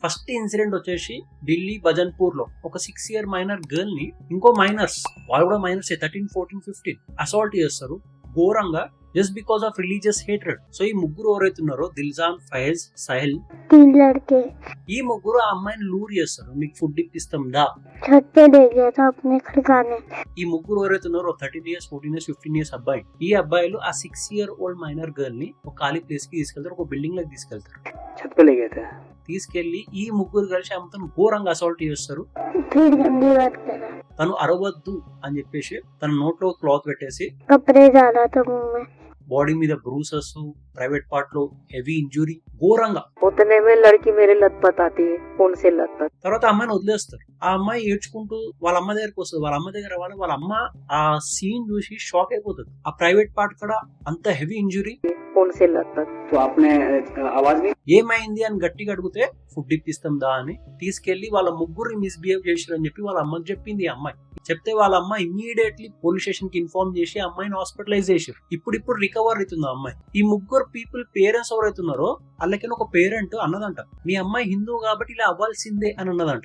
First incident వచ్చేసి ఢిల్లీ భజన్పూర్ లో ఒక 6 year మైనర్ గర్ల్ ని ఇంకో మైనర్స్, వాళ్ళు కూడా మైనర్స్ 13, 14, 15 అసాల్ట్ చేస్తారు ఘోరంగా, just because of religious hatred. So ఈ ముగ్గురు ఎవరైతే ఉన్నారో దిల్జాన్, ఫయజ్, సహెల్, ఈ ముగ్గురు ఆ అమ్మాయిని లూర్ చేస్తారు, మీకు ఫుడ్ ఇప్పిస్తాం దా. ఈ ముగ్గురు ఎవరైతే ఉన్నారో 13 years, 14 years, 15 years అబ్బాయి, ఈ అబ్బాయిలు ఆ 6 year old మైనర్ గర్ల్ ని ఒక ఖాళీ ప్లేస్ కి తీసుకెళ్తారు, ఒక బిల్డింగ్ లోకి తీసుకెళ్తారు. తీసుకెళ్లి ఈ ముగ్గురు కలిసి ఆమెతో ఘోరంగా అసాల్ట్ చేస్తారు. తను అరవద్దు అని చెప్పేసి తన నోట్లో క్లాత్ పెట్టేసి బాడీ మీద బ్రూసెస్, ప్రైవేట్ పార్ట్ లో హెవీ ఇంజురీ ఘోరంగా. తర్వాత అమ్మాయిని వదిలేస్తారు. ఆ అమ్మాయి ఏడ్చుకుంటూ వాళ్ళ అమ్మ దగ్గరకు వస్తుంది. వాళ్ళ అమ్మ దగ్గర వాళ్ళ అమ్మ ఆ సీన్ చూసి షాక్ అయిపోతుంది. ఆ ప్రైవేట్ పార్ట్ కూడా అంత హెవీ ఇంజురీ. ఏమైంది అని గట్టిగా అడిగితే ఫుడ్ ఇప్పిస్తాం దా అని తీసుకెళ్లి వాళ్ళ ముగ్గురిని మిస్బిహేవ్ చేశారు అని చెప్పి వాళ్ళ అమ్మకి చెప్పింది. ఈ అమ్మాయి చెప్తే వాళ్ళ అమ్మ ఇమ్మీడియట్లీ పోలీస్ స్టేషన్ కి ఇన్ఫార్మ్ చేసి అమ్మాయిని హాస్పిటలైజ్ చేశారు. ఇప్పుడు రికవర్ అవుతుంది అమ్మాయి. ఈ ముగ్గురు పీపుల్ పేరెంట్స్ ఎవరైతున్నారో వాళ్ళకి ఒక పేరెంట్ అన్నదంట, మీ అమ్మాయి హిందూ కాబట్టి ఇలా అవ్వాల్సిందే అని అన్నదంట.